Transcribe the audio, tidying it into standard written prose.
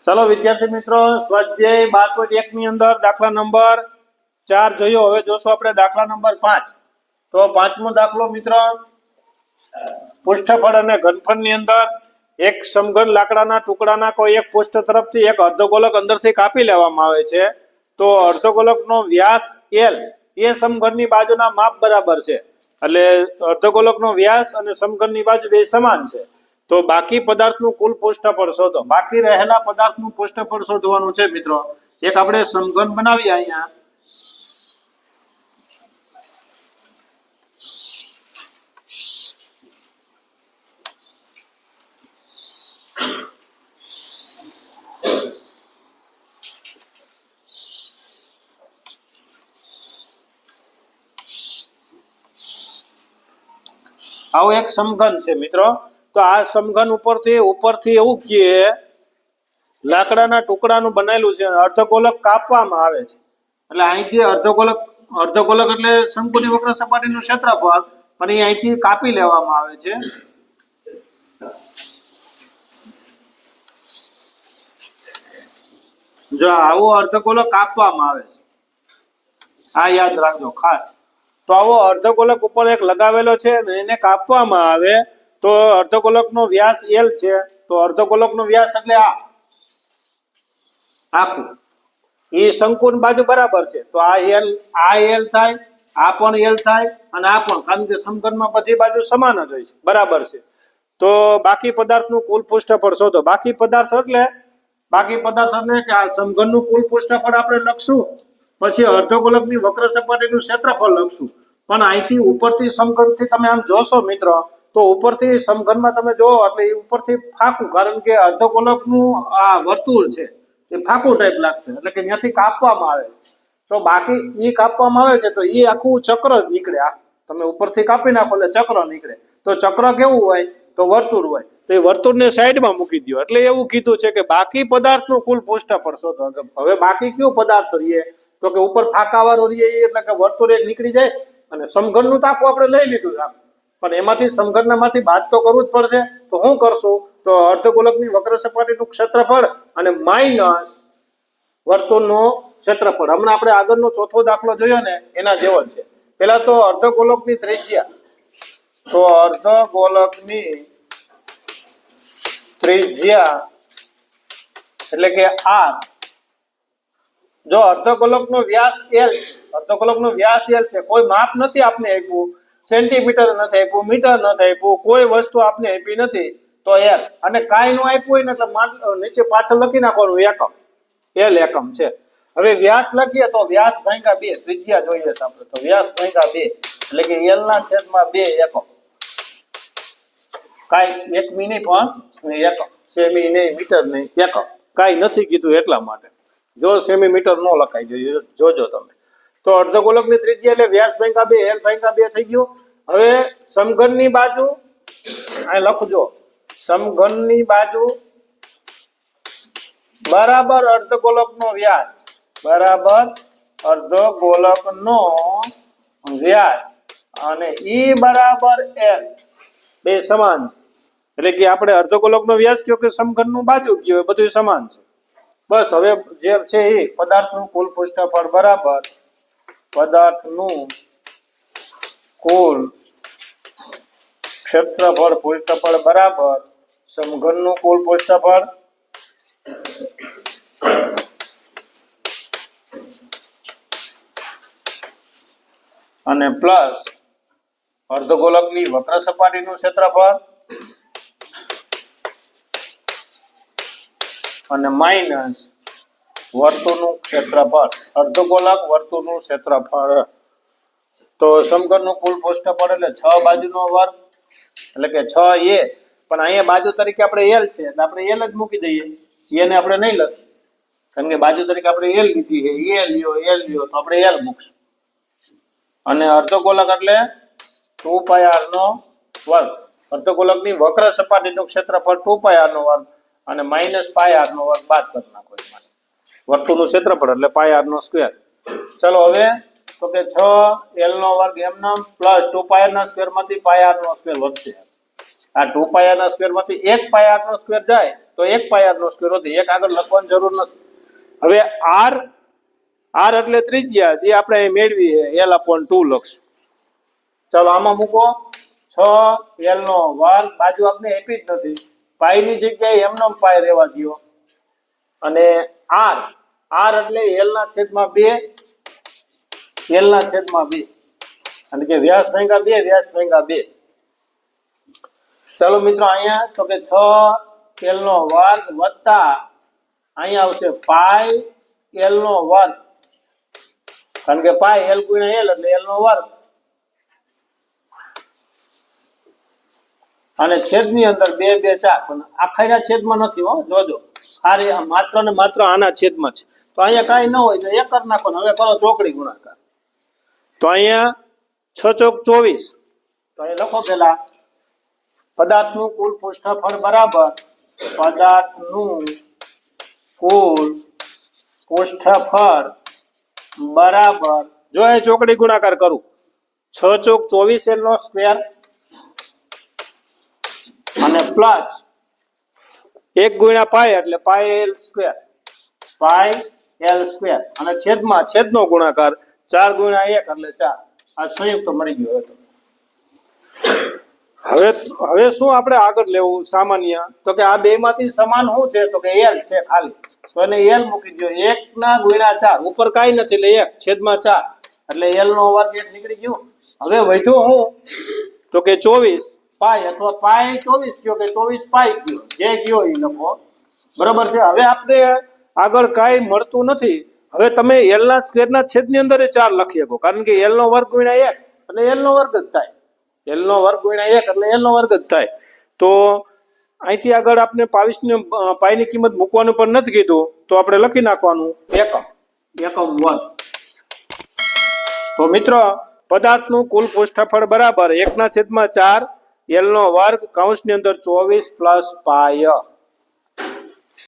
चलो विद्यार्थी मित्रों स्वाध्याय 12.1 ની અંદર દાખલા નંબર 4 જોયો। હવે જોશું આપણે દાખલા નંબર 5। તો પાંચમો દાખલો મિત્રો પૃષ્ઠફળ અને ઘનફળની અંદર એક સમઘન લાકડાના ટુકડાના કોઈ એક પૃષ્ઠ તરફથી એક અર્ધગોલક અંદરથી કાપી લેવામાં આવે છે। તો અર્ધગોલકનો વ્યાસ L એ સમઘનની બાજુના માપ બરાબર છે, એટલે અર્ધગોલકનો વ્યાસ અને સમઘનની બાજુ બે સમાન છે। તો બાકી પદાર્થનું કુલ પૃષ્ઠફળ શોધો। બાકી રહેલા પદાર્થનું પૃષ્ઠફળ શોધવાનું છે મિત્રો। એક આપણે સમઘન બનાવીએ અહીંયા। આવો એક સમઘન છે મિત્રો। તો આ સમઘન ઉપરથી એવું કે લાકડાના ટુકડાનું બનેલું છે, અર્ધગોલક કાપવામાં આવે છે। એટલે અહીંથી અર્ધગોલક એટલે શંકુની વક્ર સપાટીનું ક્ષેત્રફળ, અને અહીંથી કાપી લેવામાં આવે છે। જો આવો અર્ધગોલક કાપવામાં આવે છે, આ યાદ રાખજો ખાસ। તો આવો અર્ધગોલક ઉપર એક લગાવેલો છે ને એને કાપવામાં આવે તો અર્ધગોલકનો વ્યાસ L છે। તો અર્ધગોલકનો વ્યાસ એટલે આખું એ શંકુની બાજુ બરાબર છે। તો આ L થાય, આ પણ L થાય અને આ પણ, કારણ કે સમઘનમાં બધી બાજુ સમાન જ હોય છે, બરાબર છે। તો બાકી પદાર્થનું કુલ પૃષ્ઠફળ શોધો। બાકી પદાર્થ એટલે કે આ સમઘનનું કુલ પૃષ્ઠફળ આપણે લખશું, પછી અર્ધગોલકની વક્ર સપાટીનું ક્ષેત્રફળ લખશું। પણ અહીંથી ઉપરથી સમઘનથી તમે આમ જોશો મિત્રો, તો ઉપરથી સમઘનમાં તમે જોવો એટલે એ ઉપરથી ફાકું, કારણ કે અર્ધગોલકનું આ વર્તુળ છે એ ફાકું ટાઈપ લાગશે, એટલે કે ત્યાંથી કાપવામાં આવે છે। તો બાકી એ કાપવામાં આવે છે તો એ આખું ચક્ર જ નીકળે। તમે ઉપરથી કાપી નાખો એટલે ચક્ર નીકળે। તો ચક્ર કેવું હોય? તો વર્તુળ હોય। તો એ વર્તુળને સાઈડમાં મૂકી દો। એટલે એવું કીધું છે કે બાકી પદાર્થનું કુલ પૃષ્ઠફળ શોધો। હવે બાકી કયો પદાર્થ રહીએ? તો કે ઉપર ફાંકાવાળો રહીએ, એટલે કે વર્તુળ એક નીકળી જાય, અને સમઘનનું તો આખું આપણે લઈ લીધું છે, પણ એમાંથી સમઘનમાંથી બાદ તો કરવું જ પડશે। તો શું કરશું? તો અર્ધગોલકની વક્ર સપાટીનું ક્ષેત્રફળ અને માઇનસ વર્તુળનું ક્ષેત્રફળ। હમણાં આપણે આગળનો ચોથો દાખલો જોયો ને એના જેવો જ છે। પેલા તો અર્ધગોલકની ત્રિજ્યા, તો અર્ધગોલકની ત્રિજ્યા એટલે કે R, જો અર્ધગોલકનો વ્યાસ L છે, કોઈ માપ નથી આપને આપ્યું, સેન્ટીમીટર નથી આપ્યું, મીટર નથી આપ્યું, કોઈ વસ્તુ આપને આપી નથી, તો L, અને કાંઈ નું આપ્યું હોય ને એટલે નીચે પાછળ લખી નાખવાનું એકમ, L એકમ છે। હવે વ્યાસ લખીએ તો વ્યાસ ભાગ્યા 2, ત્રિજ્યા જોઈએ છે આપણે, તો વ્યાસ ભાગ્યા 2 એટલે કે L ના છેદમાં 2 એકમ, કાંઈ એકમી નહીં પણ એકમ, સેમી નહીં, મીટર નહીં, એકમ, કાંઈ નથી કીધું એટલા માટે। જો સેમીમીટર નો લખાઈ જોઈએ, જોજો તમે। તો અર્ધગોલકની ત્રિજ્યા એટલે વ્યાસ ભાગ્યા 2, L ભાગ્યા 2 થઈ ગયું। હવે સમઘનની બાજુ આ લખજો, સમઘનની બાજુ બરાબર અર્ધગોલકનો વ્યાસ, બરાબર અર્ધગોલકનો વ્યાસ, અને E બરાબર L, બે સમાન છે। એટલે કે આપણે અર્ધગોલકનો વ્યાસ કયો કે સમઘનનું બાજુ કયો, બધું સમાન છે। બસ હવે જે છે એ પદાર્થનું કુલ પૃષ્ઠફળ બરાબર પદાર્થનું કુલ ક્ષેત્રફળ પૃષ્ઠફળ બરાબર સમઘનનું કુલ પૃષ્ઠફળ અને પ્લસ અર્ધગોલકની વક્ર સપાટીનું ક્ષેત્રફળ અને માઇનસ વર્તુળનું ક્ષેત્રફળ, અર્ધગોલક વર્તુળનું ક્ષેત્રફળ। તો સમઘનનું કુલ પૃષ્ઠફળ એટલે 6 બાજુનો વર્ગ, એટલે કે 6a, પણ અહીંયા બાજુ તરીકે આપણે L છે એટલે આપણે L જ મૂકી દઈએ, એને આપણે નહીં લખીએ, કારણ કે બાજુ તરીકે આપણે L લીધી છે, L લ્યો તો આપણે L મૂકશું। અને અર્ધગોલક એટલે 2πr નો વર્ગ, અર્ધગોલકની વક્ર સપાટીનું ક્ષેત્રફળ 2πr નો વર્ગ અને માઇનસ πr નો વર્ગ બાદ કરી નાખો, એમાં વર્તુળનું ક્ષેત્રફળ એટલે πr નો સ્ક્વેર। ચલો હવે તો કે 6L નો વર્ગ એમનો પ્લસ 2πr ના સ્ક્વેર માંથી πr નો સ્ક્વેર વધશે। આ 2 પાઈ r ના સ્ક્વેર માંથી 1 પાઈ r નો સ્ક્વેર જાય તો 1 પાઈ r નો સ્ક્વેર વધે, એક આગળ લખવાની જરૂર નથી. હવે r એટલે ત્રિજ્યા જે આપણે અહીં મેળવી છે l/2 લખશું. ચાલો આમાં મૂકો 6 l નો વર્ગ, બાજુ આપણે આપી જ નથી, પાઈ ની જગ્યાએ એમનો પાઈ રહેવા દો. અને r એટલે l ના છેદમાં 2, l ના છેદમાં 2, અને કે વ્યાસ ભાગ્યા 2, વ્યાસ ભાગ્યા 2. ચાલો મિત્રો અહીંયા તો કે 6 l નો વર્ગ વત્તા અહીંયા આવશે પાઈ l નો વર્ગ, કારણ કે પાઈ l ગુણ્યા l એટલે l નો વર્ગ, અને છેદની અંદર 2 2 4, પણ આખાના છેદમાં નથી હો, જોજો સારી માત્ર ને માત્ર આના છેદમાં છે. તો અહીંયા કાંઈ ન હોય તો 1 કરી નાખો. હવે કરો ચોકડી ગુણાકાર. તો અહીંયા 6 ચોક 24. તો અહીં લખો પેલા પદાર્થનું કુલ પૃષ્ઠફળ બરાબર પદાર્થનું કુલ પૃષ્ઠફળ બરાબર, જો એ ચોકડી ગુણાકાર કરું 6 ચોક 24 l નો સ્ક્વેર અને પ્લસ 1 ગુણ્યા પાઈ એટલે પાઈ l સ્ક્વેર, પાઈ l સ્ક્વેર, અને છેદમાં છેદનો ગુણાકાર 4 ગુણ્યા 1 એટલે 4. આ સંયુક્ત મળી ગયો. હવે શું આપણે આગળ લેવું સામાન્ય, તો કે આ બે માંથી સમાન શું છે, તો કે l છે ખાલી, તો એને l મૂકી દો. 1 ના ગુણ્યા 4, ઉપર કાંઈ નથી એટલે 1 છેદમાં 4 એટલે l નો વર્ગ 1 નીકળી ગયો. હવે વધ્યો હું તો કે 24 પાઈ, અથવા પાઈ 24 કયો કે 24 પાઈ કયો, જે કયો એ લખો, બરાબર છે. હવે આપણે આગળ કાંઈ મળતું નથી. હવે તમે l ના સ્ક્વેર ના છેદની અંદર 4 લખી શકો, કારણ કે l નો વર્ગ ગુણ્યા 1 એટલે l નો વર્ગ જ થાય, l નો વર્ગ ગુણ્યા 1 એટલે l નો વર્ગ જ થાય. તો અહીંથી આગળ આપણે પાઈની કિંમત મૂકવાનું પણ નથી કીધું, તો આપણે લખી નાખવાનું એકમ વર્ગ. તો મિત્રો પદાર્થનું કુલ પૃષ્ઠફળ બરાબર 1/4 l નો વર્ગ કૌંસની અંદર 24 પ્લસ પાય.